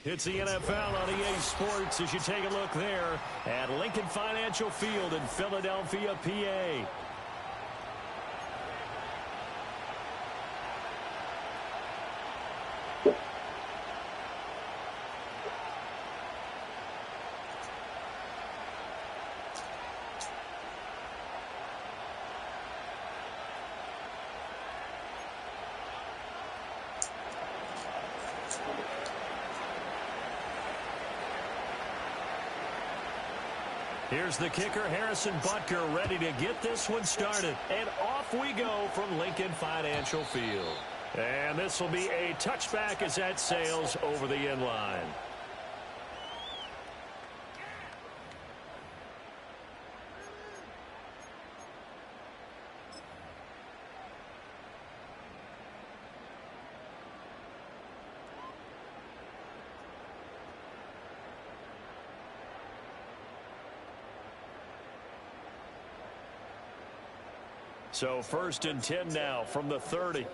It's the NFL on EA Sports as you take a look there at Lincoln Financial Field in Philadelphia, PA. Here's the kicker, Harrison Butker, ready to get this one started. And off we go from Lincoln Financial Field. And this will be a touchback as that sails over the end line. So 1st and 10 now from the 30.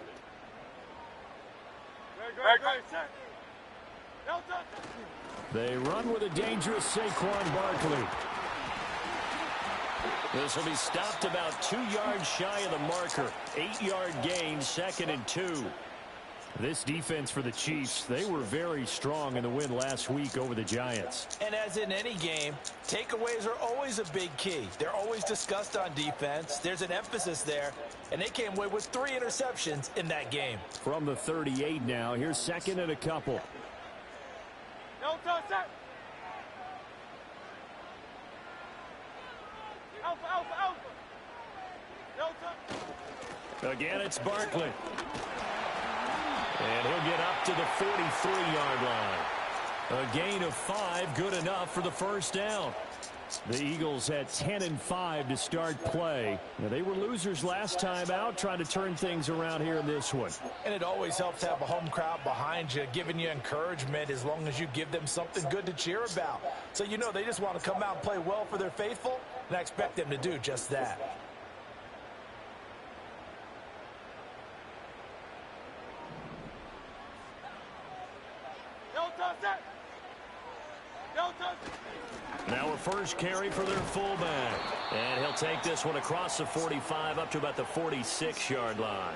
They run with a dangerous Saquon Barkley. This will be stopped about 2 yards shy of the marker. 8-yard gain, 2nd and 2. This defense for the Chiefs, they were very strong in the win last week over the Giants. And as in any game, takeaways are always a big key. They're always discussed on defense. There's an emphasis there, and they came away with 3 interceptions in that game. From the 38 now, here's 2nd and a couple. No touch that. Alpha. No touch. Again, it's Barkley. And he'll get up to the 43-yard line. A gain of 5, good enough for the first down. The Eagles had 10-5 to start play. Now, they were losers last time out, trying to turn things around here in this one. And it always helps to have a home crowd behind you, giving you encouragement as long as you give them something good to cheer about. So you know they just want to come out and play well for their faithful, and I expect them to do just that. Now a first carry for their fullback. And he'll take this one across the 45 up to about the 46-yard line.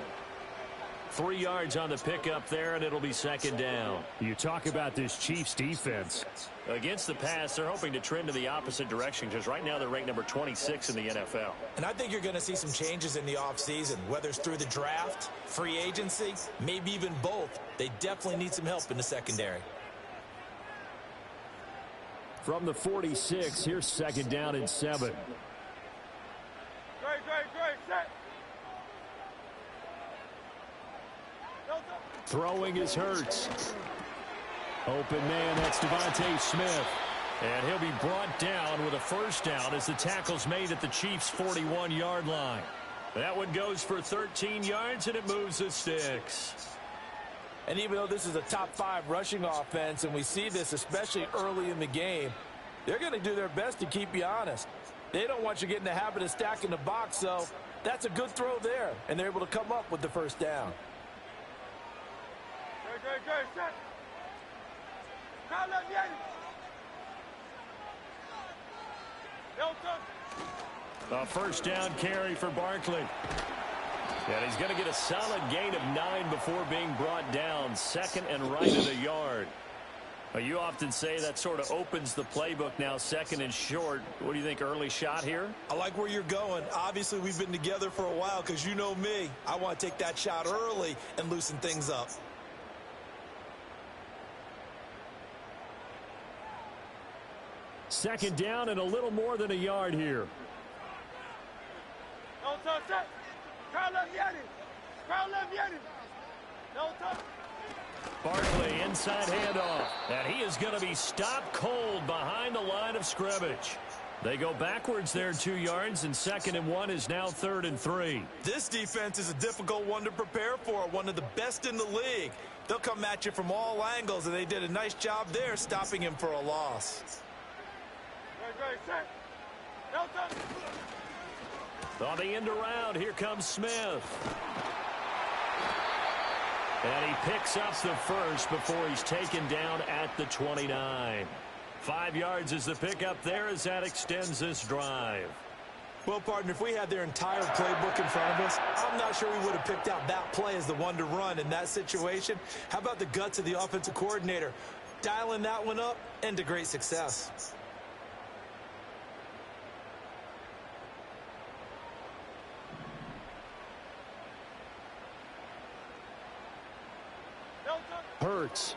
3 yards on the pickup there, and it'll be 2nd down. You talk about this Chiefs defense. Against the pass, they're hoping to trend in the opposite direction because right now they're ranked number 26 in the NFL. And I think you're going to see some changes in the offseason, whether it's through the draft, free agency, maybe even both. They definitely need some help in the secondary. From the 46, here's 2nd down and 7. Great. Set. Throwing is Hurts. Open man, that's Devontae Smith. And he'll be brought down with a first down as the tackle's made at the Chiefs' 41-yard line. That one goes for 13 yards, and it moves the sticks. And even though this is a top 5 rushing offense, and we see this especially early in the game, they're going to do their best to keep you honest. They don't want you to get in the habit of stacking the box, so that's a good throw there, and they're able to come up with the first down. Great. Set. No touch. A first down carry for Barkley. And he's going to get a solid gain of 9 before being brought down. 2nd and right of the yard. You often say that sort of opens the playbook now, 2nd and short. What do you think, early shot here? I like where you're going. Obviously, we've been together for a while because you know me. I want to take that shot early and loosen things up. Second down and a little more than a yard here. No touch that. Crowd left Yanni. No touch. Barkley, inside handoff. And he is going to be stopped cold behind the line of scrimmage. They go backwards there 2 yards, and 2nd and 1 is now 3rd and 3. This defense is a difficult one to prepare for, one of the best in the league. They'll come at you from all angles, and they did a nice job there stopping him for a loss. Great. Set. No touch. On the end around, here comes Smith. And he picks up the first before he's taken down at the 29. 5 yards is the pickup there as that extends this drive. Well, partner, if we had their entire playbook in front of us, I'm not sure we would have picked out that play as the one to run in that situation. How about the guts of the offensive coordinator? Dialing that one up and to great success. Hurts.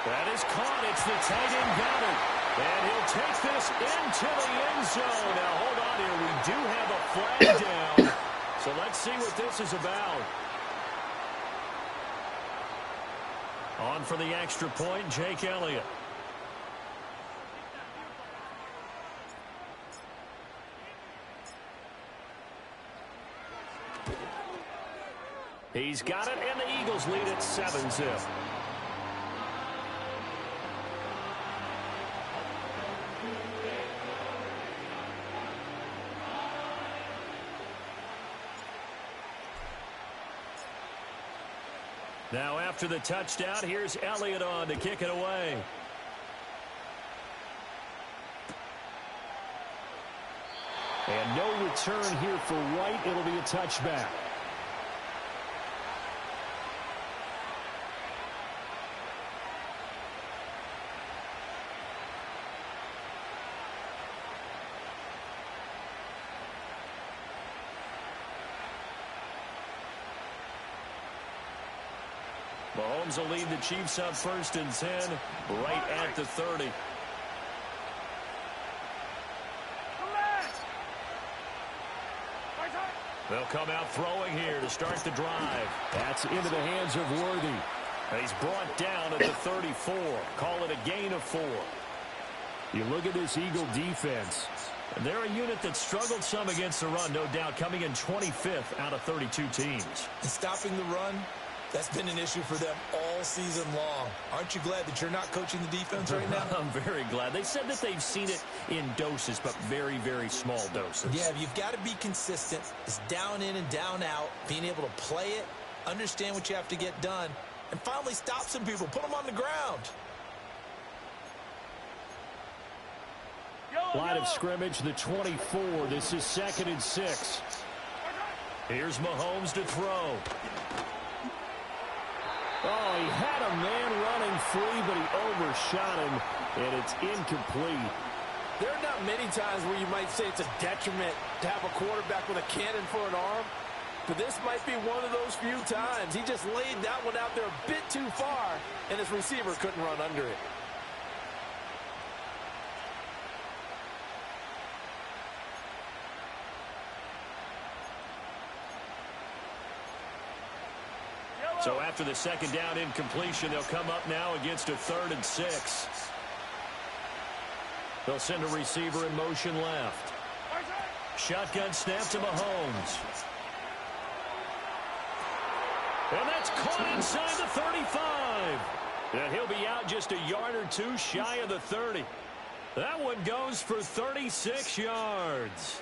That is caught. It's the tight end got it. And he'll take this into the end zone. Now, hold on here. We do have a flag down. So let's see what this is about. On for the extra point, Jake Elliott. He's got it, and the Eagles lead at 7-0. Now after the touchdown, here's Elliott on to kick it away. And no return here for White. It'll be a touchback. Mahomes will lead the Chiefs up 1st and 10, right at the 30. They'll come out throwing here to start the drive. That's into the hands of Worthy. And he's brought down at the 34. Call it a gain of 4. You look at this Eagle defense. And they're a unit that struggled some against the run, no doubt, coming in 25th out of 32 teams. And stopping the run, that's been an issue for them all season long. Aren't you glad that you're not coaching the defense right now? I'm very glad. They said that they've seen it in doses, but very, very small doses. Yeah, you've got to be consistent. It's down in and down out, being able to play it, understand what you have to get done, and finally stop some people, put them on the ground. Line of scrimmage, the 24. This is 2nd and 6. Here's Mahomes to throw. Oh, he had a man running free, but he overshot him, and it's incomplete. There are not many times where you might say it's a detriment to have a quarterback with a cannon for an arm, but this might be one of those few times. He just laid that one out there a bit too far, and his receiver couldn't run under it. So after the 2nd down incompletion, they'll come up now against a 3rd and 6. They'll send a receiver in motion left. Shotgun snap to Mahomes. And that's caught inside the 35. And he'll be out just a yard or two shy of the 30. That one goes for 36 yards.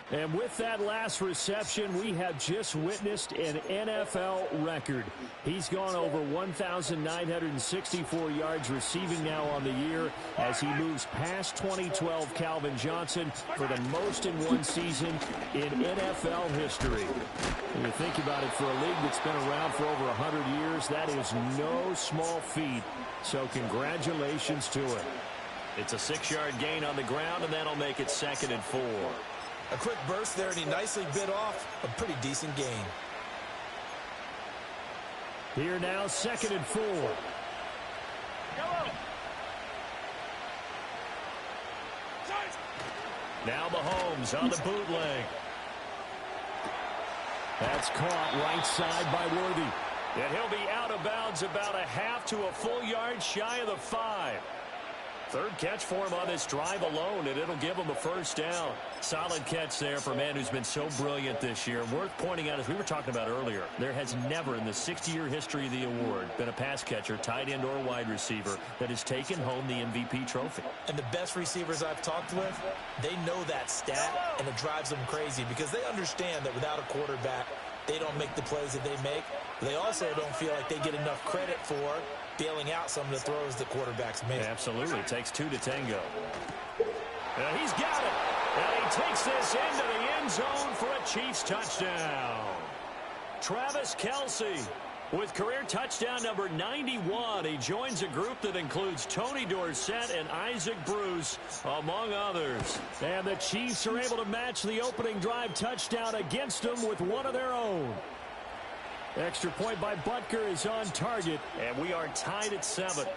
And with that last reception, we have just witnessed an NFL record. He's gone over 1,964 yards receiving now on the year as he moves past 2012 Calvin Johnson for the most in one season in NFL history. When you think about it, for a league that's been around for over 100 years, that is no small feat. So congratulations to him. It's a 6-yard gain on the ground, and that'll make it 2nd and 4. A quick burst there, and he nicely bit off a pretty decent gain. Here now, 2nd and 4. Now Mahomes on the bootleg. That's caught right side by Worthy. And he'll be out of bounds about a half to a full yard shy of the 5. 3rd catch for him on this drive alone, and it'll give him a 1st down. Solid catch there for a man who's been so brilliant this year. Worth pointing out, as we were talking about earlier, there has never in the 60-year history of the award been a pass catcher, tight end or wide receiver that has taken home the MVP trophy. And the best receivers I've talked with, they know that stat, and it drives them crazy because they understand that without a quarterback, they don't make the plays that they make. They also don't feel like they get enough credit for bailing out some of the throws that quarterbacks make. Absolutely. It takes two to tango. And he's got it. And he takes this into the end zone for a Chiefs touchdown. Travis Kelce with career touchdown number 91. He joins a group that includes Tony Dorsett and Isaac Bruce, among others. And the Chiefs are able to match the opening drive touchdown against them with one of their own. Extra point by Butker is on target, and we are tied at 7.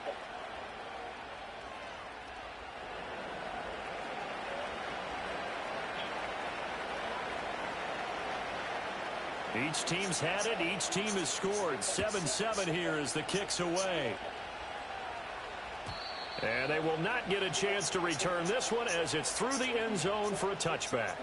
Each team's had it. Each team has scored. 7-7 here as the kick's away. And they will not get a chance to return this one as it's through the end zone for a touchback.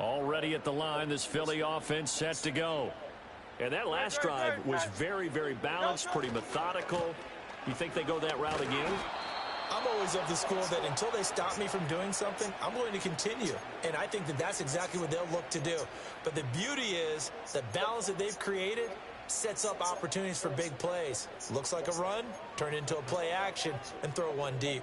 Already at the line, this Philly offense set to go. And that last drive was very, very balanced, pretty methodical. You think they go that route again? I'm always of the school that until they stop me from doing something, I'm going to continue. And I think that that's exactly what they'll look to do. But the beauty is the balance that they've created sets up opportunities for big plays. Looks like a run, turn into a play action, and throw one deep.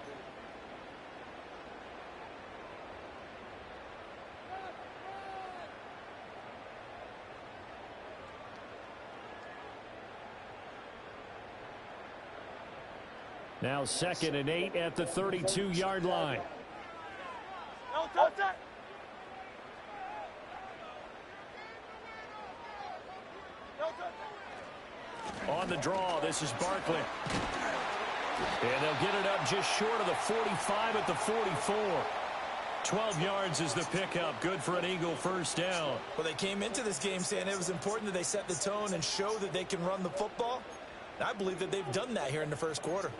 Now 2nd and 8 at the 32-yard line. No touch it. No touch it. On the draw, this is Barkley. And they'll get it up just short of the 45 at the 44. 12 yards is the pickup. Good for an Eagle first down. Well, they came into this game saying it was important that they set the tone and show that they can run the football. And I believe that they've done that here in the first quarter.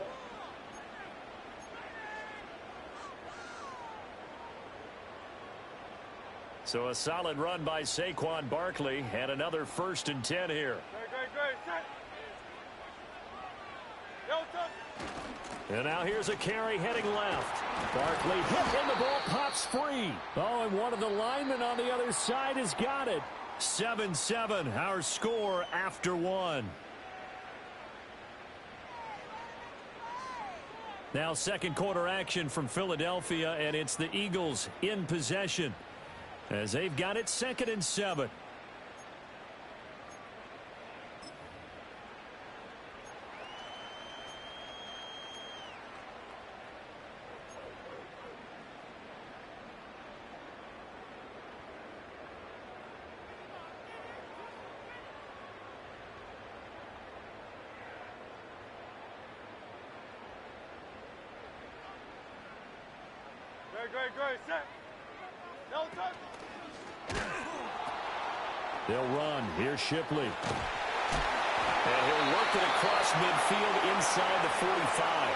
So a solid run by Saquon Barkley and another 1st and 10 here. Great. Set. No touch. And now here's a carry heading left. Barkley hit and the ball pops free. Oh, and one of the linemen on the other side has got it. 7-7, our score after 1. Now second quarter action from Philadelphia, and it's the Eagles in possession as they've got it 2nd and 7. Great. Set. No touch. They'll run. Here's Shipley. And he'll work it across midfield inside the 45.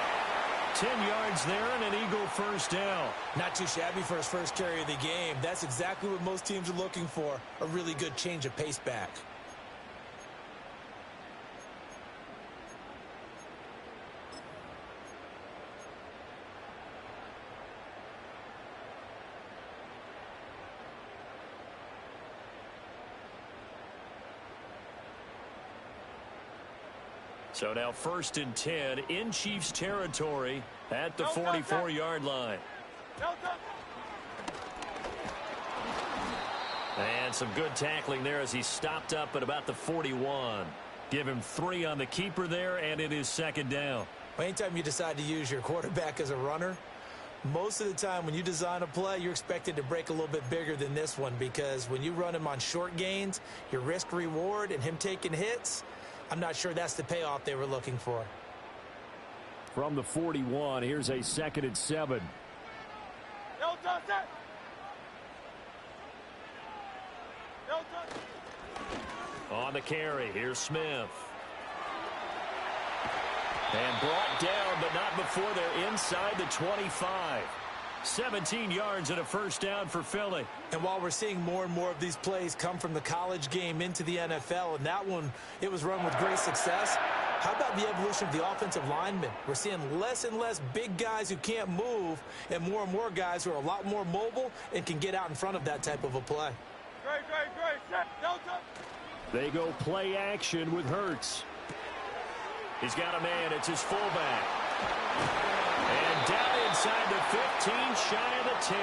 10 yards there and an Eagle first down. Not too shabby for his first carry of the game. That's exactly what most teams are looking for. A really good change of pace back. So now 1st and 10 in Chiefs territory at the 44-yard line. No touch. And some good tackling there as he stopped up at about the 41. Give him 3 on the keeper there, and it is 2nd down. Well, anytime you decide to use your quarterback as a runner, most of the time when you design a play, you're expected to break a little bit bigger than this one, because when you run him on short gains, your risk-reward and him taking hits, I'm not sure that's the payoff they were looking for. From the 41, here's a 2nd and 7. No touch it. No touch. On the carry, here's Smith. And brought down, but not before they're inside the 25. 17 yards and a first down for Philly. And while we're seeing more and more of these plays come from the college game into the NFL, and that one, it was run with great success, how about the evolution of the offensive linemen? We're seeing less and less big guys who can't move and more guys who are a lot more mobile and can get out in front of that type of a play. Great. Set. Don't touch. They go play action with Hurts. He's got a man. It's his fullback. And down inside the 15, shy of the 10.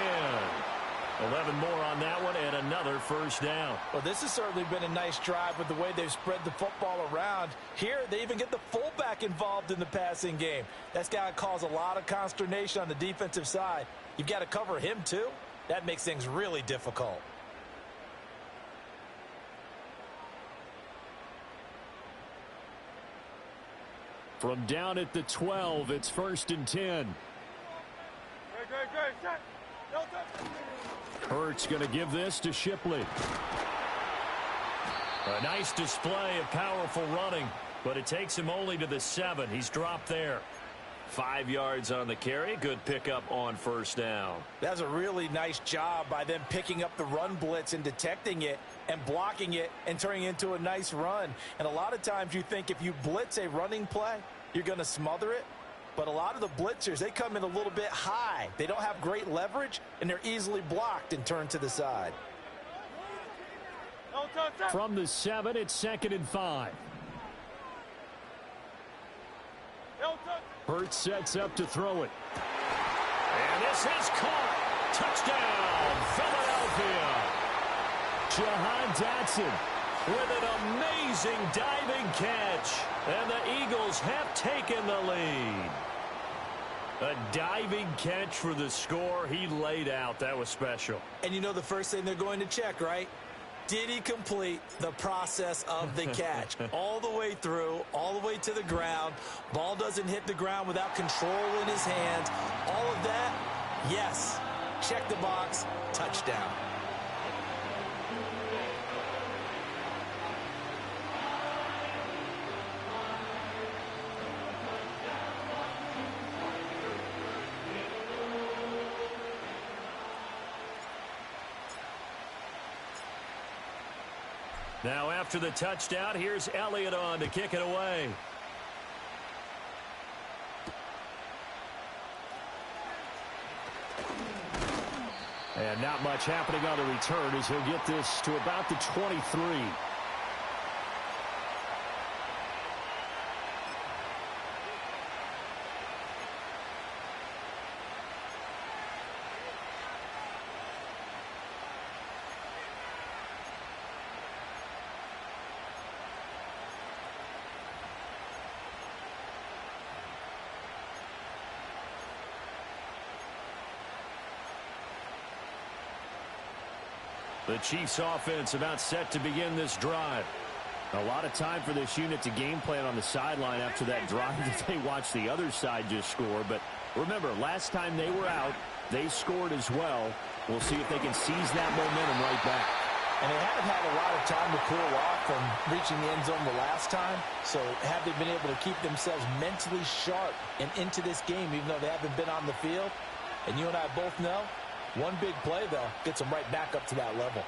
11 more on that one and another first down. Well, this has certainly been a nice drive with the way they've spread the football around. Here, they even get the fullback involved in the passing game. That's got to cause a lot of consternation on the defensive side. You've got to cover him, too. That makes things really difficult. From down at the 12, it's 1st and 10. Great. Set. Don't touch. Hurts going to give this to Shipley. A nice display of powerful running, but it takes him only to the 7. He's dropped there. 5 yards on the carry. Good pickup on first down. That's a really nice job by them picking up the run blitz and detecting it and blocking it and turning it into a nice run. And a lot of times you think if you blitz a running play, you're going to smother it. But a lot of the blitzers, they come in a little bit high. They don't have great leverage, and they're easily blocked and turned to the side. Don't touch that. From the 7, it's 2nd and 5. Don't touch. Hurts sets up to throw it. And this is caught. Touchdown, Philadelphia. Jahan Dotson With an amazing diving catch. And the Eagles have taken the lead. A diving catch for the score. He laid out. That was special. And you know the first thing they're going to check, right? Did he complete the process of the catch? All the way through, all the way to the ground. Ball doesn't hit the ground without control in his hands. All of that, yes. Check the box, touchdown. Now after the touchdown, here's Elliott on to kick it away. And not much happening on the return as he'll get this to about the 23. The Chiefs offense about set to begin this drive. A lot of time for this unit to game plan on the sideline after that drive that they watched the other side just score. But remember, last time they were out, they scored as well. We'll see if they can seize that momentum right back. And they haven't had a lot of time to cool off from reaching the end zone the last time. So have they been able to keep themselves mentally sharp and into this game, even though they haven't been on the field? And you and I both know, one big play, though, gets them right back up to that level.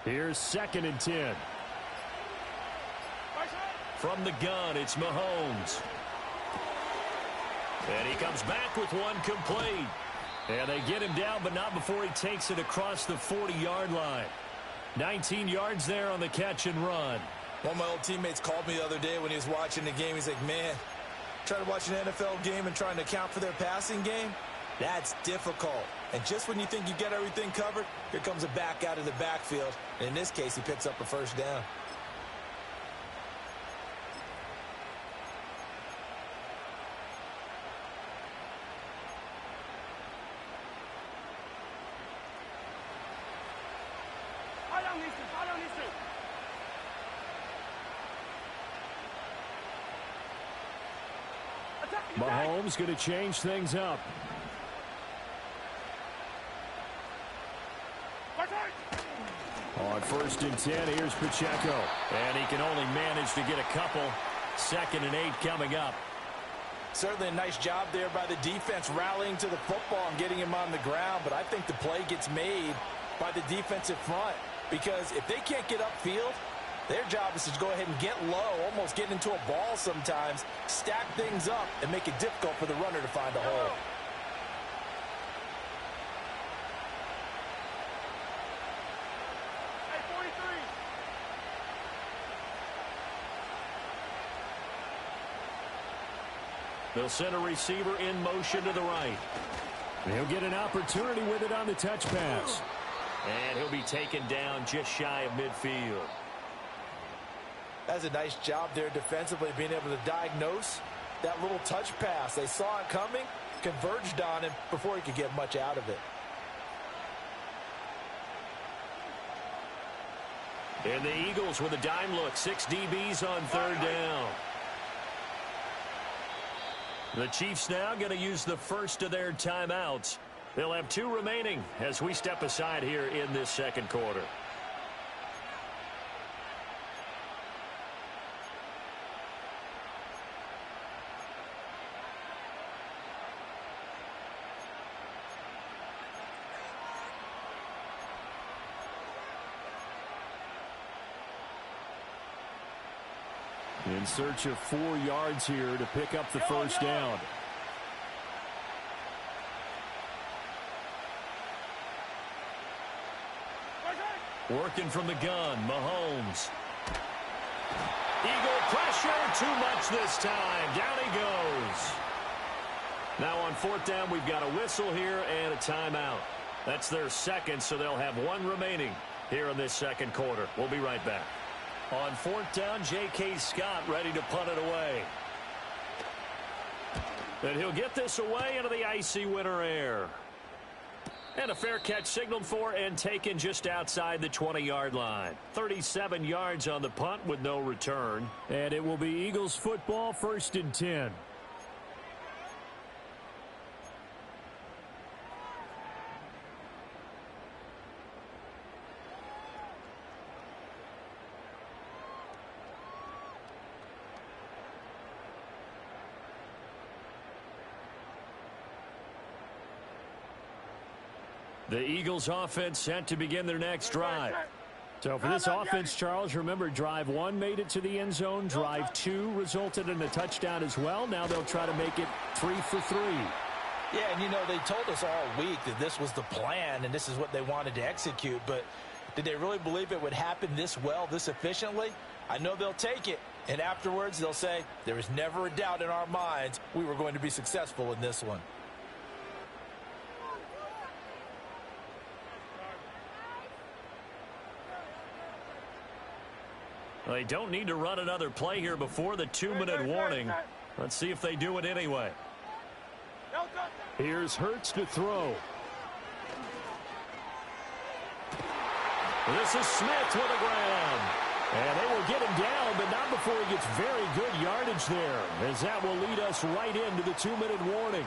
Here's 2nd and 10. From the gun, it's Mahomes. And he comes back with one complete. And they get him down, but not before he takes it across the 40-yard line. 19 yards there on the catch and run. One of my old teammates called me the other day when he was watching the game. He's like, man, trying to watch an NFL game and trying to account for their passing game, that's difficult. And just when you think you get everything covered, here comes a back out of the backfield. And in this case, he picks up a first down. Mahomes going to change things up. On 1st and 10, here's Pacheco. And he can only manage to get a couple. 2nd and 8 coming up. Certainly a nice job there by the defense rallying to the football and getting him on the ground. But I think the play gets made by the defensive front. Because if they can't get upfield, their job is to go ahead and get low, almost get into a ball sometimes, stack things up, and make it difficult for the runner to find a hole. They'll send a receiver in motion to the right. He'll get an opportunity with it on the touch pass. And he'll be taken down just shy of midfield. That's a nice job there defensively, being able to diagnose that little touch pass. They saw it coming, converged on him before he could get much out of it. And the Eagles with a dime look. 6 DBs on 3rd down. The Chiefs now going to use the first of their timeouts. They'll have 2 remaining as we step aside here in this 2nd quarter. In search of 4 yards here to pick up the first down. Working from the gun, Mahomes. Eagle pressure, too much this time. Down he goes. Now on 4th down, we've got a whistle here and a timeout. That's their 2nd, so they'll have 1 remaining here in this 2nd quarter. We'll be right back. On 4th down, J.K. Scott ready to punt it away. And he'll get this away into the icy winter air. And a fair catch signaled for and taken just outside the 20-yard line. 37 yards on the punt with no return. And it will be Eagles football, 1st and 10. The Eagles offense set to begin their next drive. So for this offense, Charles, remember drive 1 made it to the end zone. Drive 2 resulted in a touchdown as well. Now they'll try to make it 3 for 3. Yeah, and you know, they told us all week that this was the plan and this is what they wanted to execute. But did they really believe it would happen this well, this efficiently? I know they'll take it. And afterwards, they'll say, there was never a doubt in our minds we were going to be successful in this one. They don't need to run another play here before the 2-minute warning. Let's see if they do it anyway. Here's Hurts to throw. This is Smith with a grab. And they will get him down, but not before he gets very good yardage there, as that will lead us right into the 2-minute warning.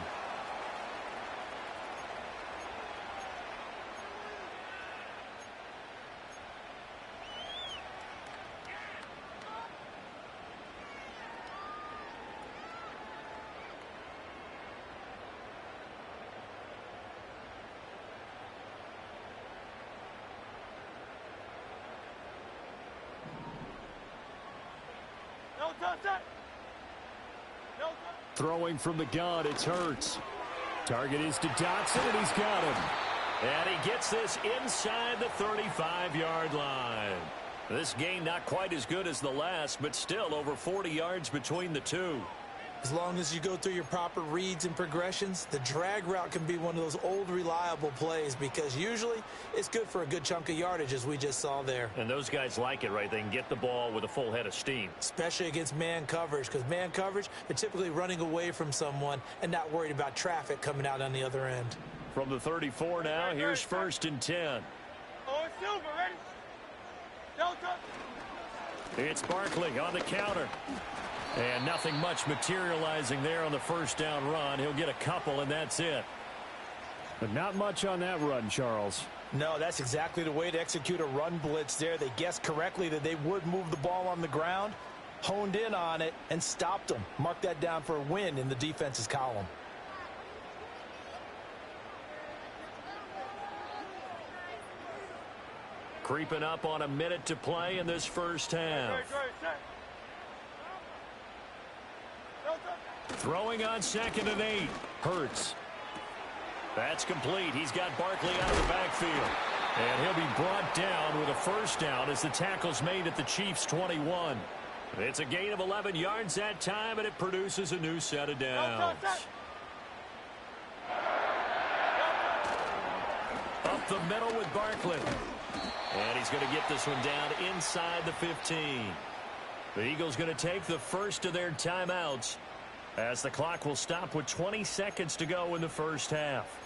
Throwing from the gun, it's Hurts. Target is to Dotson, and he's got him. And he gets this inside the 35-yard line. This game not quite as good as the last, but still over 40 yards between the two. As long as you go through your proper reads and progressions, the drag route can be one of those old reliable plays because usually it's good for a good chunk of yardage, as we just saw there. And those guys like it, right? They can get the ball with a full head of steam. Especially against man coverage, because man coverage, they're typically running away from someone and not worried about traffic coming out on the other end. From the 34 now, here's 1st and 10. Oh, it's Silver, ready? Delta. It's Barkley on the counter. And nothing much materializing there on the first down run. He'll get a couple, and that's it. But not much on that run, Charles. No, that's exactly the way to execute a run blitz there. They guessed correctly that they would move the ball on the ground, honed in on it, and stopped them. Mark that down for a win in the defense's column. Creeping up on a minute to play in this first half. Throwing on 2nd and 8. Hurts. That's complete. He's got Barkley out of the backfield. And he'll be brought down with a first down as the tackle's made at the Chiefs' 21. It's a gain of 11 yards that time, and it produces a new set of downs. Up the middle with Barkley. And he's going to get this one down inside the 15. The Eagles going to take the first of their timeouts as the clock will stop with 20 seconds to go in the first half.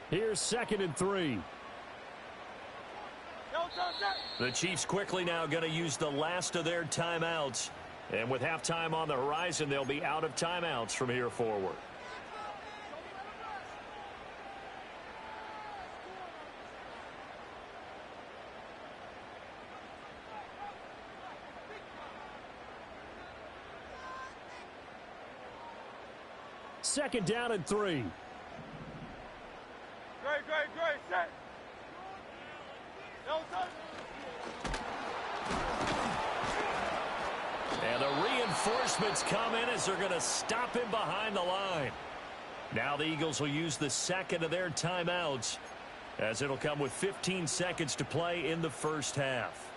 Here's 2nd and 3. The Chiefs quickly now going to use the last of their timeouts. And with halftime on the horizon, they'll be out of timeouts from here forward. Second down and 3. Great, set. And the reinforcements come in as they're going to stop him behind the line. Now the Eagles will use the second of their timeouts as it'll come with 15 seconds to play in the first half.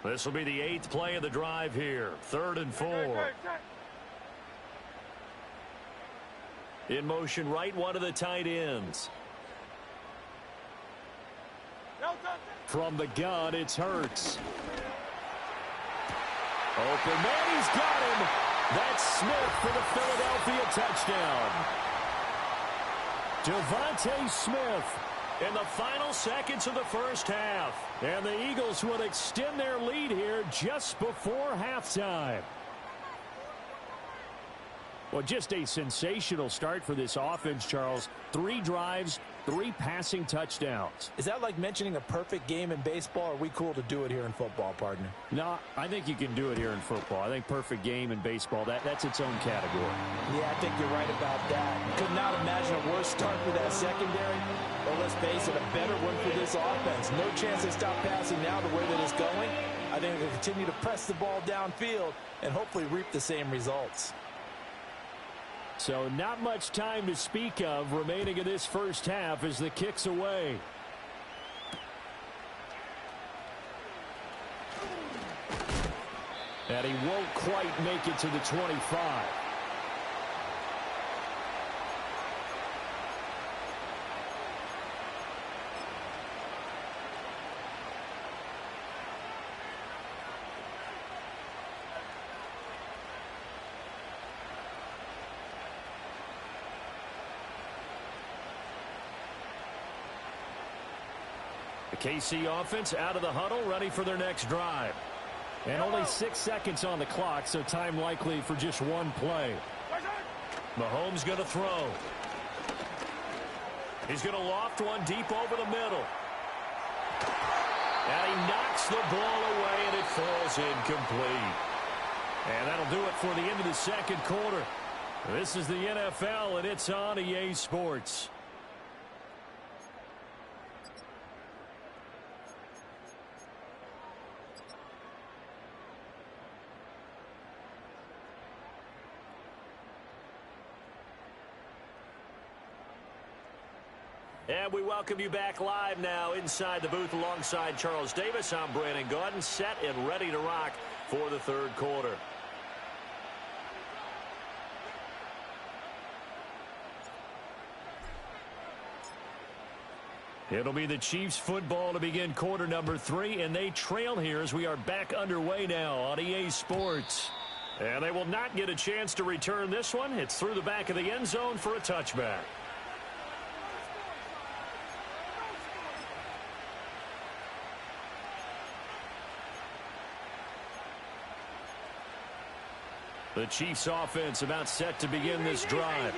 This will be the 8th play of the drive here. 3rd and 4. In motion right, one of the tight ends. From the gun, it's Hurts. Open man, he's got him. That's Smith for the Philadelphia touchdown. Devontae Smith in the final seconds of the first half. And the Eagles would extend their lead here just before halftime. Well, just a sensational start for this offense, Charles. 3 drives, 3 passing touchdowns. Is that like mentioning a perfect game in baseball, or are we cool to do it here in football, partner? No, I think you can do it here in football. I think perfect game in baseball, that's its own category. Yeah, I think you're right about that. Could not imagine a worse start for that secondary. Or let's face it, a better one for this offense. No chance they stop passing now the way that it's going. I think they'll continue to press the ball downfield and hopefully reap the same results. So not much time to speak of remaining in this first half as the kick's away. And he won't quite make it to the 25. KC offense out of the huddle, ready for their next drive. And only 6 seconds on the clock, so time likely for just one play. Mahomes going to throw. He's going to loft one deep over the middle. And he knocks the ball away, and it falls incomplete. And that'll do it for the end of the second quarter. This is the NFL, and it's on EA Sports. And we welcome you back live now inside the booth alongside Charles Davis. I'm Brandon Gaudin, set and ready to rock for the third quarter. It'll be the Chiefs football to begin quarter number 3, and they trail here as we are back underway now on EA Sports. And they will not get a chance to return this one. It's through the back of the end zone for a touchback. The Chiefs offense about set to begin this drive.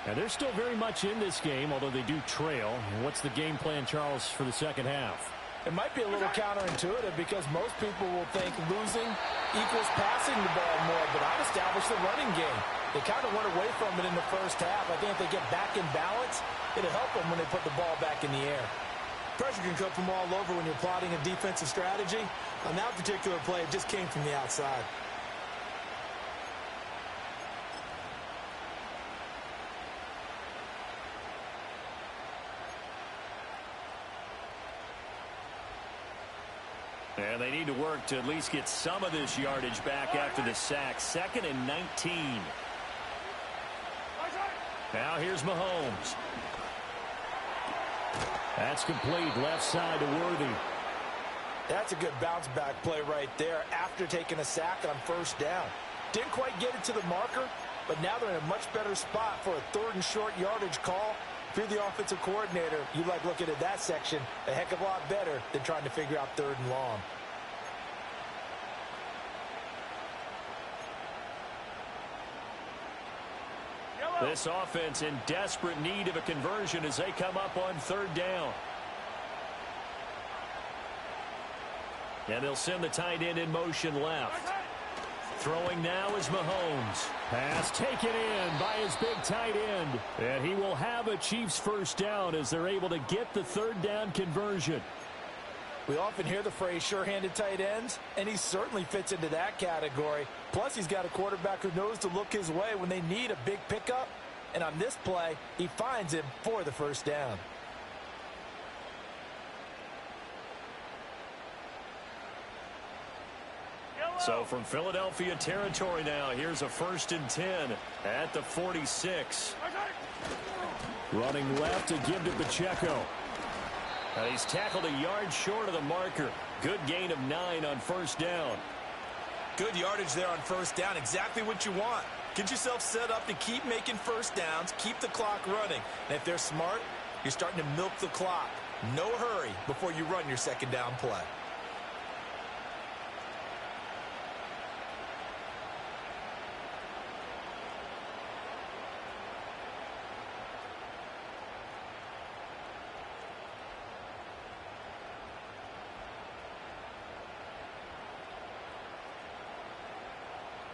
And they're still very much in this game, although they do trail. What's the game plan, Charles, for the second half? It might be a little counterintuitive because most people will think losing equals passing the ball more, but I've established the running game. They kind of went away from it in the first half. I think if they get back in balance, it'll help them when they put the ball back in the air. Pressure can come from all over when you're plotting a defensive strategy. On that particular play, it just came from the outside. And they need to work to at least get some of this yardage back after the sack. 2nd and 19. Now here's Mahomes. That's complete. Left side to Worthy. That's a good bounce-back play right there after taking a sack on first down. Didn't quite get it to the marker, but now they're in a much better spot for a 3rd and short yardage call. If you're the offensive coordinator, you like looking at that section a heck of a lot better than trying to figure out 3rd and long. This offense in desperate need of a conversion as they come up on 3rd down. And they'll send the tight end in motion left. Throwing now is Mahomes. Pass taken in by his big tight end. And he will have a Chiefs first down as they're able to get the 3rd down conversion. We often hear the phrase sure-handed tight ends, and he certainly fits into that category. Plus, he's got a quarterback who knows to look his way when they need a big pickup. And on this play, he finds him for the first down. So from Philadelphia territory now, here's a 1st and 10 at the 46. Running left to give to Pacheco. He's tackled a yard short of the marker. Good gain of 9 on first down. Good yardage there on first down. Exactly what you want. Get yourself set up to keep making first downs, keep the clock running. And if they're smart, you're starting to milk the clock. No hurry before you run your second down play.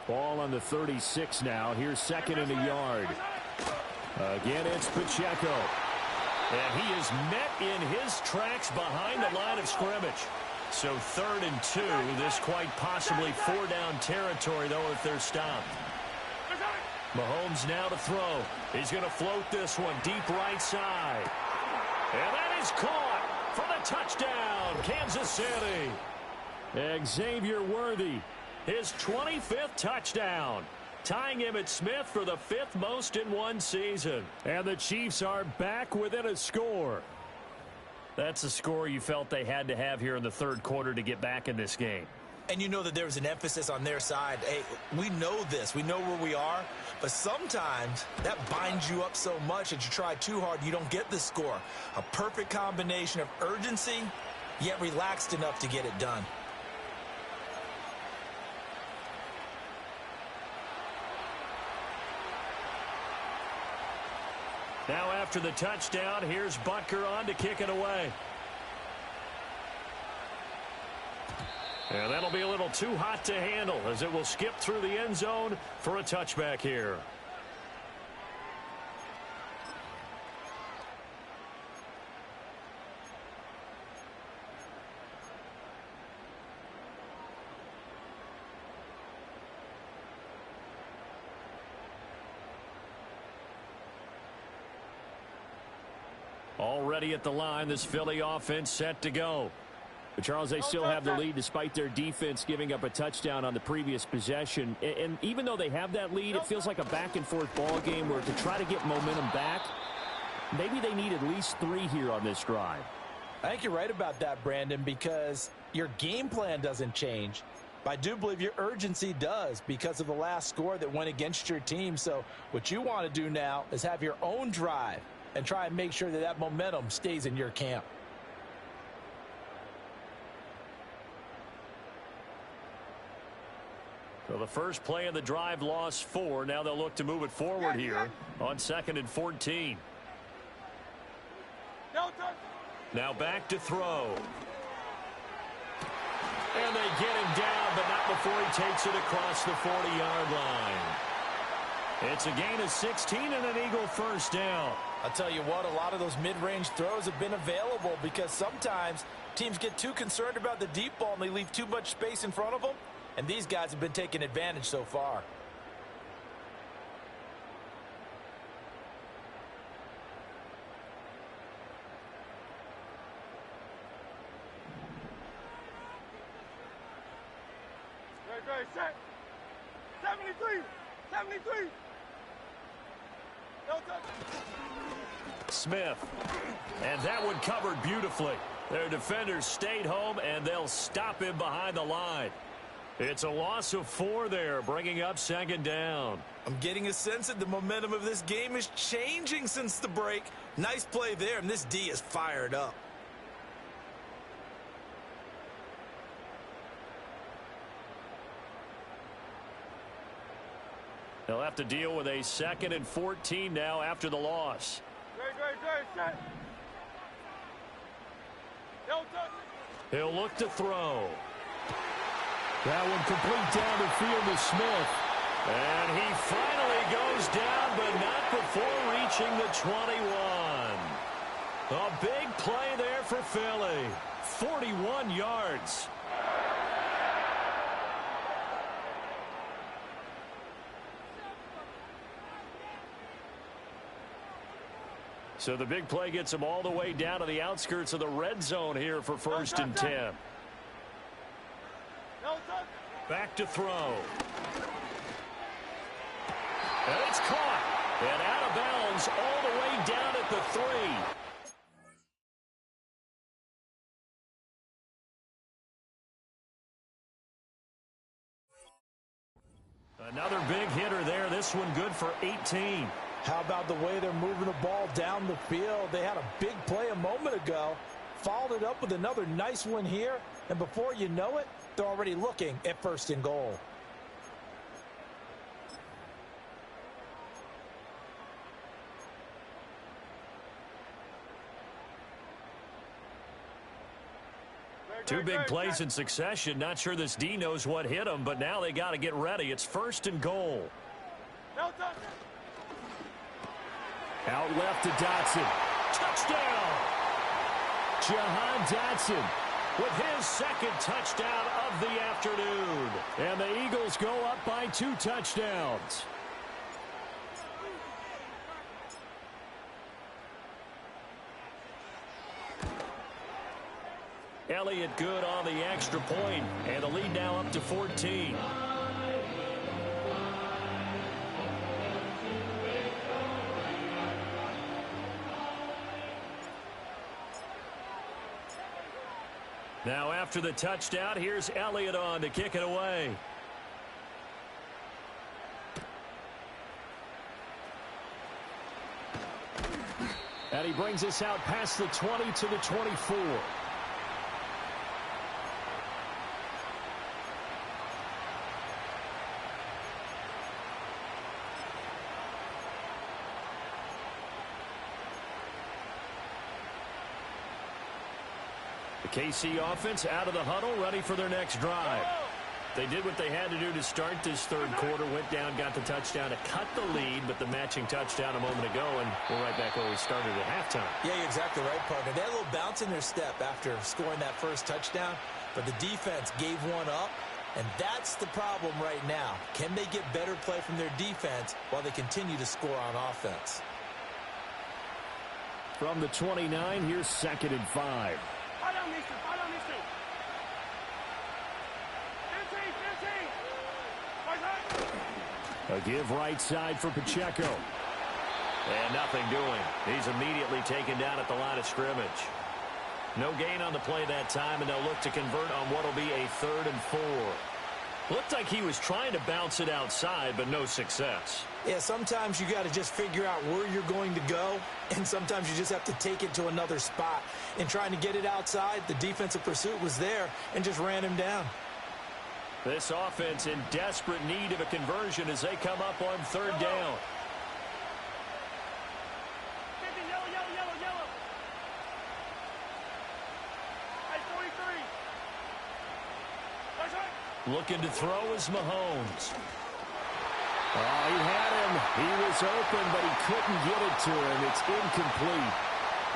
Ball on the 36 now. Here's 2nd and a yard. Again, it's Pacheco. And he is met in his tracks behind the line of scrimmage. So 3rd and 2. This quite possibly 4-down territory, though, if they're stopped. Mahomes now to throw. He's going to float this one deep right side. And that is caught for the touchdown, Kansas City. Xavier Worthy. His 25th touchdown, tying Emmitt Smith for the 5th most in one season. And the Chiefs are back within a score. That's a score you felt they had to have here in the 3rd quarter to get back in this game. And you know that there was an emphasis on their side. Hey, we know this. We know where we are. But sometimes that binds you up so much that you try too hard, you don't get the score. A perfect combination of urgency, yet relaxed enough to get it done. Now after the touchdown, here's Butker on to kick it away. And that'll be a little too hot to handle as it will skip through the end zone for a touchback here. Already at the line, this Philly offense set to go. But Charles, they still have the lead despite their defense giving up a touchdown on the previous possession. And even though they have that lead, it feels like a back-and-forth ball game where to try to get momentum back, maybe they need at least 3 here on this drive. I think you're right about that, Brandon, because your game plan doesn't change. But I do believe your urgency does because of the last score that went against your team. So what you want to do now is have your own drive and try and make sure that that momentum stays in your camp. So the first play of the drive lost 4. Now they'll look to move it forward here on 2nd and 14. Now back to throw. And they get him down, but not before he takes it across the 40-yard line. It's a gain of 16 and an Eagle first down. I'll tell you what, a lot of those mid-range throws have been available because sometimes teams get too concerned about the deep ball and they leave too much space in front of them. And these guys have been taking advantage so far. Great, set. 73. 73. No touch. Smith. And that one covered beautifully. Their defenders stayed home, and they'll stop him behind the line. It's a loss of 4 there, bringing up 2nd down. I'm getting a sense that the momentum of this game is changing since the break. Nice play there, and this D is fired up. They'll have to deal with a 2nd and 14 now after the loss. Great, set. No touch. He'll look to throw. That one complete down the field to Smith. And he finally goes down, but not before reaching the 21. A big play there for Philly. 41 yards. So the big play gets him all the way down to the outskirts of the red zone here for 1st and 10. Back to throw. And it's caught. And out of bounds all the way down at the 3. Another big hitter there. This one good for 18. How about the way they're moving the ball down the field? They had a big play a moment ago, followed it up with another nice one here, and before you know it, they're already looking at 1st and goal. Two big plays in succession. Not sure this D knows what hit him, but now they got to get ready. It's 1st and goal. Out left to Dotson. Touchdown! Jahan Dotson With his 2nd touchdown of the afternoon. And the Eagles go up by 2 touchdowns. Elliott good on the extra point, and the lead now up to 14. Now after the touchdown, here's Elliott on to kick it away. And he brings us out past the 20 to the 24. KC offense out of the huddle, ready for their next drive. They did what they had to do to start this 3rd quarter, went down, got the touchdown to cut the lead, but the matching touchdown a moment ago, and we're right back where we started at halftime. Yeah, you're exactly right, partner. They had a little bounce in their step after scoring that first touchdown, but the defense gave one up, and that's the problem right now. Can they get better play from their defense while they continue to score on offense? From the 29, here's 2nd and 5. A give right side for Pacheco. And nothing doing. He's immediately taken down at the line of scrimmage. No gain on the play that time, and they'll look to convert on what will be a 3rd and 4. Looked like he was trying to bounce it outside, but no success. Yeah, sometimes you got to just figure out where you're going to go, and sometimes you just have to take it to another spot. In trying to get it outside, the defensive pursuit was there and just ran him down. This offense in desperate need of a conversion as they come up on 3rd down. Looking to throw is Mahomes. Oh, he had him. He was open, but he couldn't get it to him. It's incomplete.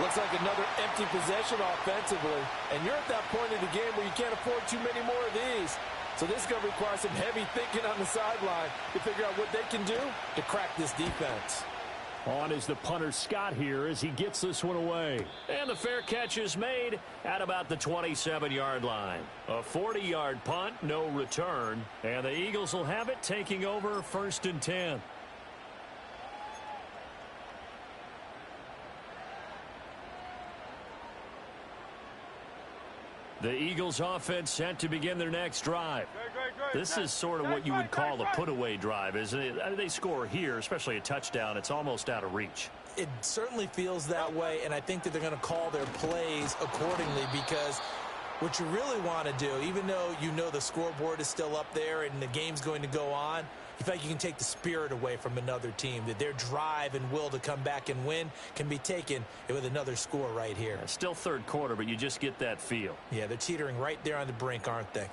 Looks like another empty possession offensively. And you're at that point in the game where you can't afford too many more of these. So this is going to require some heavy thinking on the sideline to figure out what they can do to crack this defense. On is the punter Scott here as he gets this one away. And the fair catch is made at about the 27-yard line. A 40-yard punt, no return. And the Eagles will have it, taking over 1st and 10. The Eagles offense set to begin their next drive. This is sort of what you would call a put-away drive, isn't it? They score here, especially a touchdown. It's almost out of reach. It certainly feels that way, and I think that they're going to call their plays accordingly because what you really want to do, even though you know the scoreboard is still up there and the game's going to go on, you feel like you can take the spirit away from another team, that their drive and will to come back and win can be taken with another score right here. Yeah, still 3rd quarter, but you just get that feel. Yeah, they're teetering right there on the brink, aren't they?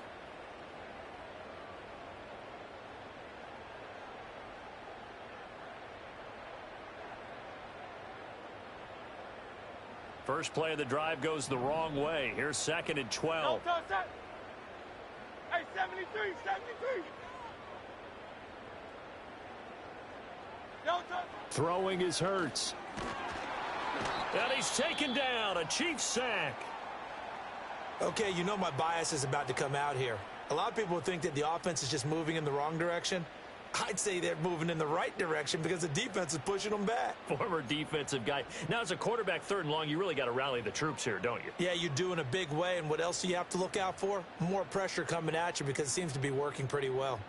First play of the drive goes the wrong way. Here's 2nd and 12. Hey, 73. Throwing is Hurts. And he's taken down. A Chiefs sack. Okay, you know my bias is about to come out here. A lot of people think that the offense is just moving in the wrong direction. I'd say they're moving in the right direction because the defense is pushing them back. Former defensive guy. Now, as a quarterback 3rd and long, you really got to rally the troops here, don't you? Yeah, you do in a big way. And what else do you have to look out for? More pressure coming at you because it seems to be working pretty well.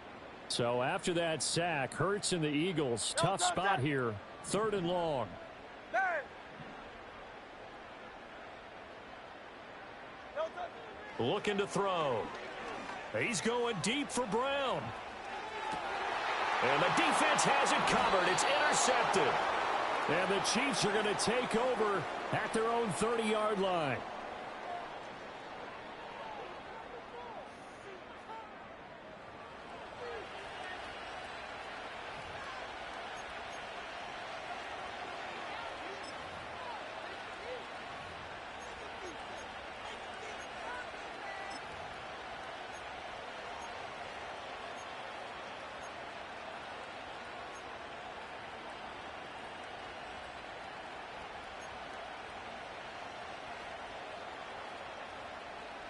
So after that sack, Hurts and the Eagles, tough spot here. 3rd and long. Looking to throw. He's going deep for Brown. And the defense has it covered. It's intercepted. And the Chiefs are going to take over at their own 30-yard line.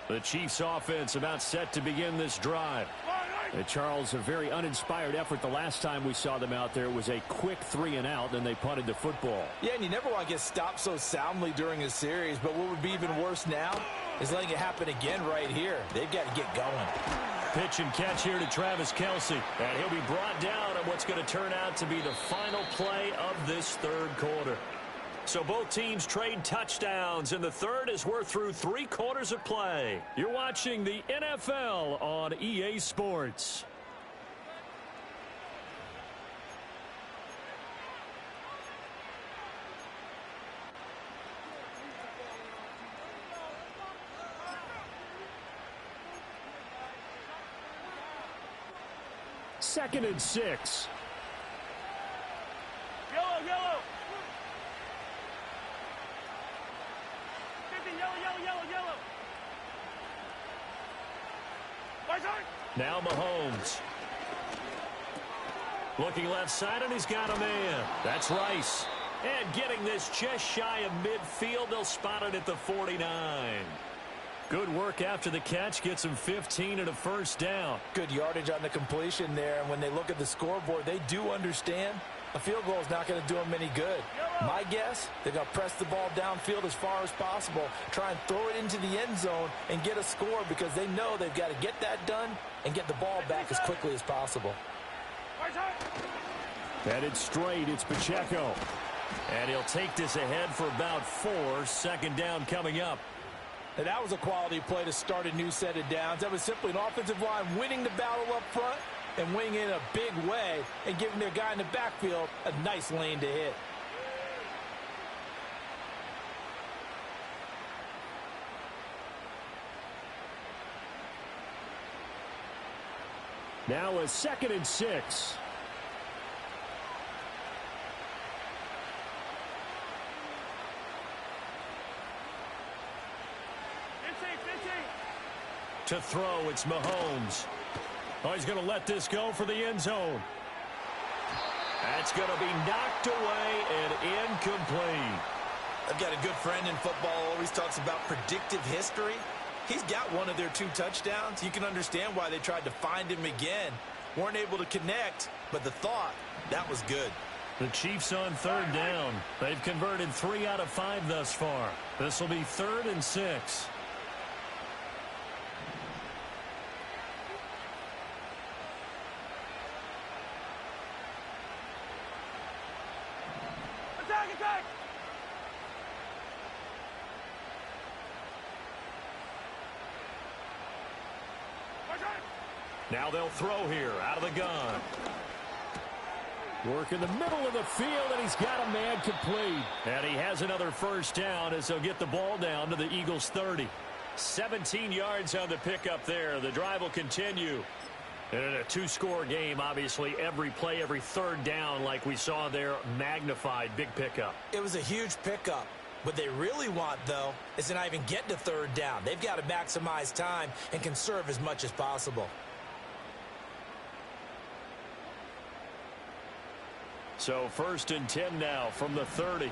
The Chiefs offense about set to begin this drive. Charles, a very uninspired effort the last time we saw them out there. It was a quick 3 and out, and they punted the football. Yeah, and you never want to get stopped so soundly during a series, but what would be even worse now is letting it happen again right here. They've got to get going. Pitch and catch here to Travis Kelce. And he'll be brought down on what's going to turn out to be the final play of this 3rd quarter. So both teams trade touchdowns, and the 3rd as we're through 3 quarters of play. You're watching the NFL on EA Sports. Second and 6. Yellow. Yellow. Now Mahomes. Looking left side, and he's got a man. That's Rice. And getting this just shy of midfield, they'll spot it at the 49. Good work after the catch. Gets him 15 and a first down. Good yardage on the completion there. And when they look at the scoreboard, they do understand A field goal is not going to do them any good. My guess, they're going to press the ball downfield as far as possible, try and throw it into the end zone and get a score because they know they've got to get that done and get the ball back as quickly as possible. Headed straight, it's Pacheco. And he'll take this ahead for about 4. Second down coming up. And that was a quality play to start a new set of downs. That was simply an offensive line winning the battle up front and winning in a big way and giving their guy in the backfield a nice lane to hit. Now a 2nd and 6. To throw, it's Mahomes. Oh, he's going to let this go for the end zone. That's going to be knocked away and incomplete. I've got a good friend in football, always talks about predictive history. He's got one of their 2 touchdowns. You can understand why they tried to find him again. Weren't able to connect, but the thought, that was good. The Chiefs on 3rd down. They've converted 3 out of 5 thus far. This will be 3rd and 6. Now they'll throw here out of the gun. Work in the middle of the field, and he's got a man complete. And he has another first down as they'll get the ball down to the Eagles' 30. 17 yards on the pickup there. The drive will continue. And in a 2-score game, obviously, every play, every 3rd down, like we saw there, magnified. Big pickup. It was a huge pickup. What they really want, though, is to not even get to 3rd down. They've got to maximize time and conserve as much as possible. So 1st and 10 now from the 30.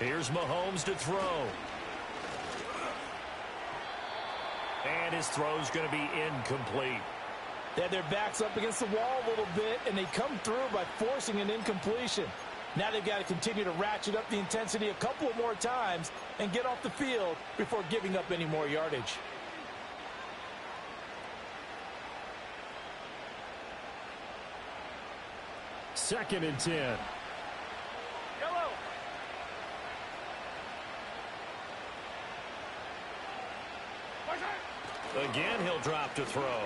Here's Mahomes to throw. And his throw's going to be incomplete. They had their backs up against the wall a little bit, and they come through by forcing an incompletion. Now they've got to continue to ratchet up the intensity a couple of more times and get off the field before giving up any more yardage. Second and 10. Yellow. Again, he'll drop to throw.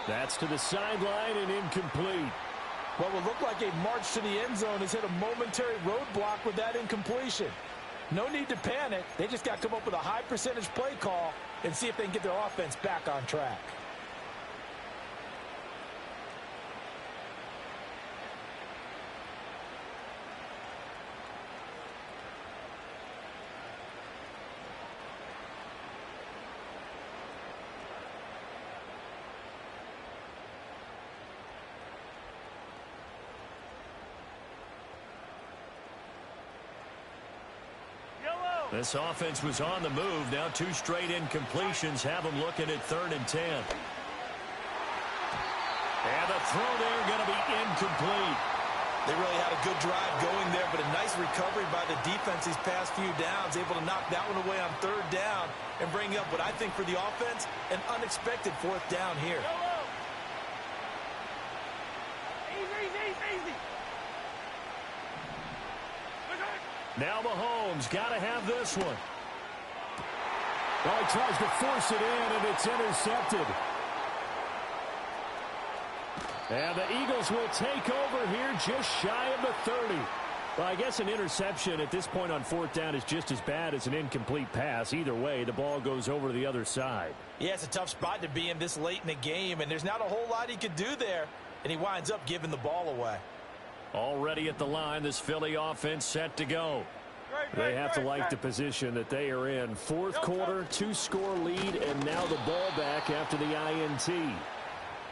That's to the sideline and incomplete. What will look like a march to the end zone has hit a momentary roadblock with that incompletion. No need to panic. They just got to come up with a high percentage play call and see if they can get their offense back on track. This offense was on the move. Now 2 straight incompletions have them looking at 3rd and 10. And the throw there going to be incomplete. They really had a good drive going there, but a nice recovery by the defense these past few downs, able to knock that one away on 3rd down and bring up what I think for the offense, an unexpected 4th down here. Easy. Now Mahomes got to have this one. Well, he tries to force it in, and it's intercepted. And the Eagles will take over here just shy of the 30. Well, I guess an interception at this point on 4th down is just as bad as an incomplete pass. Either way, the ball goes over to the other side. Yeah, it's a tough spot to be in this late in the game, and there's not a whole lot he could do there, and he winds up giving the ball away. Already at the line, this Philly offense set to go. They have to like the position that they are in. 4th quarter, 2-score lead, and now the ball back after the INT.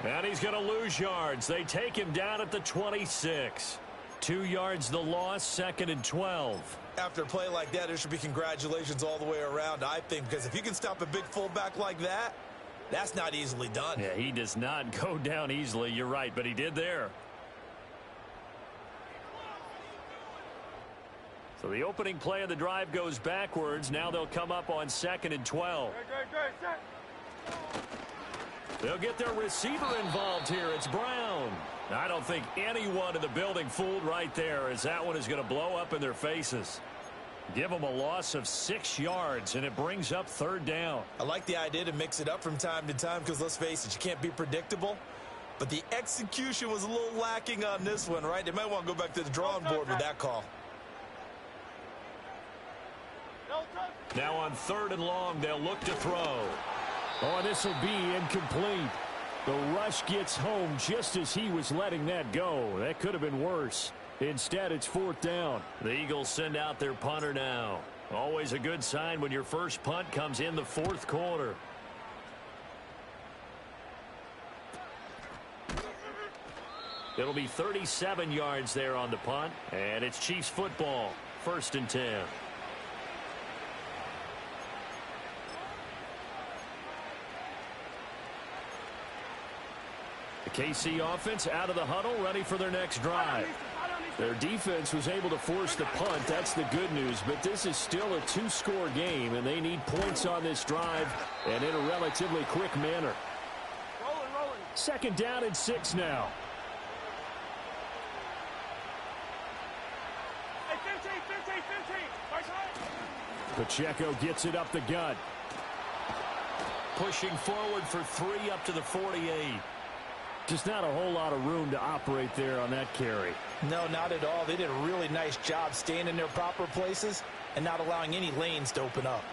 And he's going to lose yards. They take him down at the 26. 2 yards the loss, 2nd and 12. After a play like that, there should be congratulations all the way around, I think, because if you can stop a big fullback like that, That's not easily done. Yeah, he does not go down easily. You're right, but he did there. So the opening play of the drive goes backwards. Now they'll come up on 2nd and 12. They'll get their receiver involved here. It's Brown. I don't think anyone in the building fooled right there, as that one is going to blow up in their faces. Give them a loss of 6 yards, and it brings up 3rd down. I like the idea to mix it up from time to time because, let's face it, you can't be predictable. But the execution was a little lacking on this one, right? They might want to go back to the drawing board with that call. Now on 3rd and long, they'll look to throw. Oh, this will be incomplete. The rush gets home just as he was letting that go. That could have been worse. Instead, it's 4th down. The Eagles send out their punter now. Always a good sign when your first punt comes in the 4th quarter. It'll be 37 yards there on the punt, and it's Chiefs football. 1st and 10. The KC offense out of the huddle, ready for their next drive. Their defense was able to force the punt. That's the good news. But this is still a 2-score game, and they need points on this drive and in a relatively quick manner. Rolling. 2nd down and 6 now. Hey, 15. Pacheco gets it up the gut. Pushing forward for 3 up to the 48. Just not a whole lot of room to operate there on that carry. No, not at all. They did a really nice job staying in their proper places and not allowing any lanes to open up.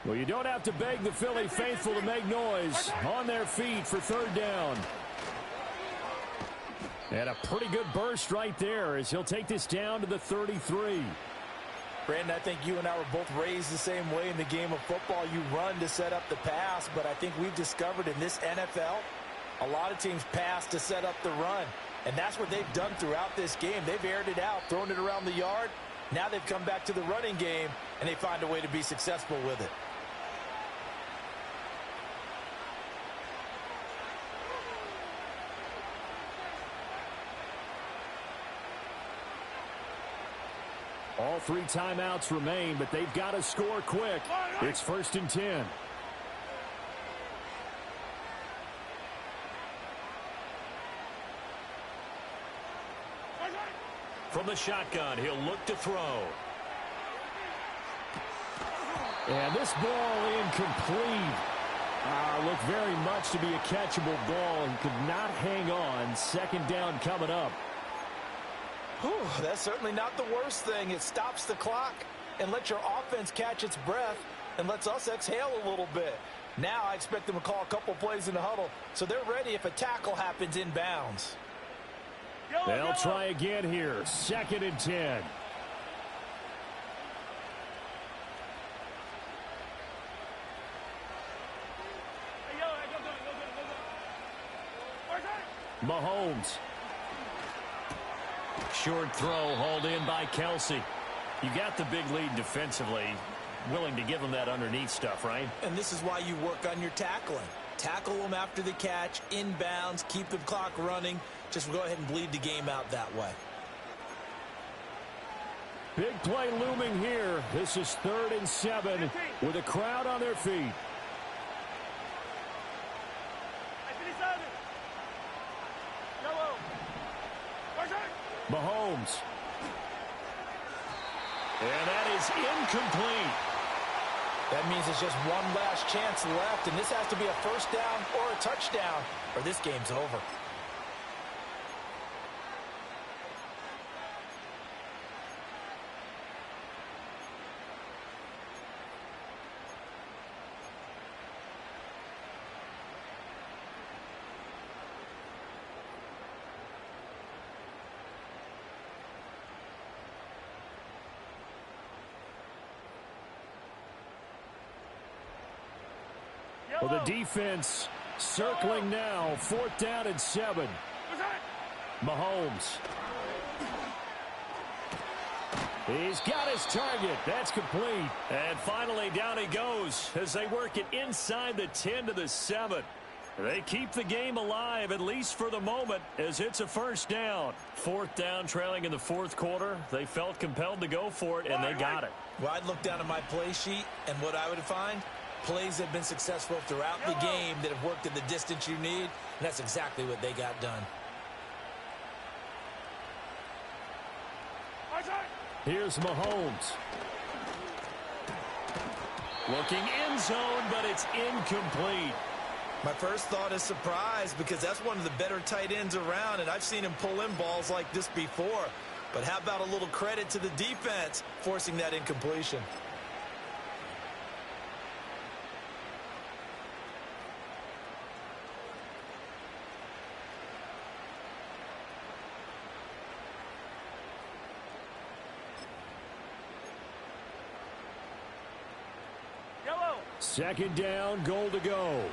Well, you don't have to beg the Philly faithful to make noise. On their feet for 3rd down. And a pretty good burst right there as he'll take this down to the 33. Brandon, I think you and I were both raised the same way in the game of football. You run to set up the pass, but I think we've discovered in this NFL, a lot of teams pass to set up the run. And that's what they've done throughout this game. They've aired it out, thrown it around the yard. Now they've come back to the running game, and they find a way to be successful with it. All 3 timeouts remain, but they've got to score quick. It's 1st and 10. From the shotgun, he'll look to throw. And this ball incomplete. Looked very much to be a catchable ball. He could not hang on. 2nd down coming up. Whew, that's certainly not the worst thing. It stops the clock and lets your offense catch its breath and lets us exhale a little bit. Now I expect them to call a couple plays in the huddle so they're ready if a tackle happens inbounds. They'll try again here. 2nd and 10. Mahomes. Short throw hauled in by Kelsey. You got the big lead defensively. Willing to give them that underneath stuff, right? And this is why you work on your tackling. Tackle them after the catch, inbounds, keep the clock running. Just go ahead and bleed the game out that way. Big play looming here. This is 3rd and 7 with a crowd on their feet. Mahomes. And that is incomplete. That means it's just one last chance left, and this has to be a 1st down or a touchdown, or this game's over. Well, the defense circling now. 4th down and 7. Mahomes. He's got his target. That's complete. And finally, down he goes as they work it inside the 10 to the 7. They keep the game alive, at least for the moment, as it's a 1st down. 4th down, trailing in the 4th quarter. They felt compelled to go for it, and they got it. Well, I'd look down at my play sheet, and what I would find, plays have been successful throughout the game that have worked in the distance you need, and that's exactly what they got done. Here's Mahomes. Looking end zone, but it's incomplete. My first thought is surprise because that's one of the better tight ends around, and I've seen him pull in balls like this before. But how about a little credit to the defense forcing that incompletion? Yellow. 2nd down, goal to go.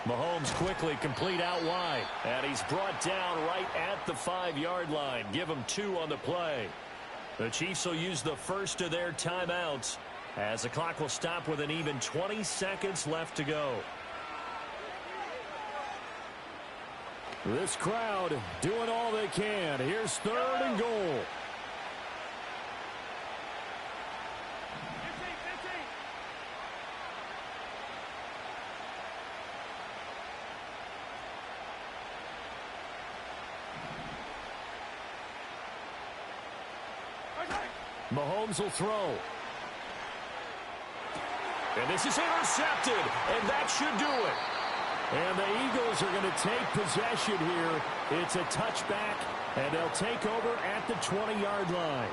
Mahomes quickly complete out wide. And he's brought down right at the 5-yard line. Give him 2 on the play. The Chiefs will use the first of their timeouts as the clock will stop with an even 20 seconds left to go. This crowd doing all they can. Here's 3rd and goal. Mahomes will throw. And this is intercepted, and that should do it. And the Eagles are going to take possession here. It's a touchback, and they'll take over at the 20-yard line.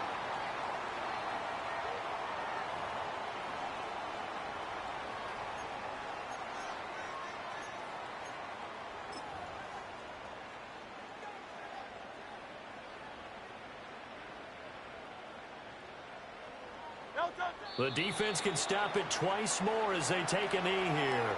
The defense can stop it twice more as they take a knee here.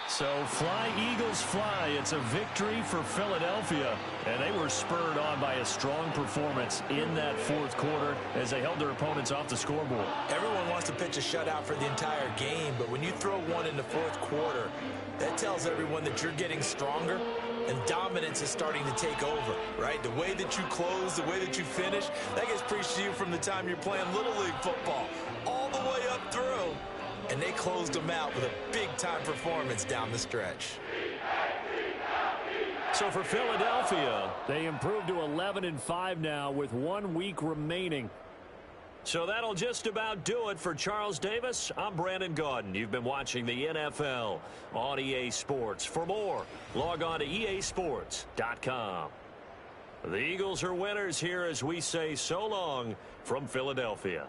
So fly, Eagles, fly. It's a victory for Philadelphia. And they were spurred on by a strong performance in that 4th quarter as they held their opponents off the scoreboard. Everyone wants to pitch a shutout for the entire game, but when you throw one in the 4th quarter, that tells everyone that you're getting stronger and dominance is starting to take over, right? The way that you close, the way that you finish, that gets preached to you from the time you're playing Little League football all the way up through. And they closed them out with a big-time performance down the stretch. So for Philadelphia, they improved to 11-5 now with 1 week remaining. So that'll just about do it for Charles Davis. I'm Brandon Gaudin. You've been watching the NFL on EA Sports. For more, log on to easports.com. The Eagles are winners here as we say so long from Philadelphia.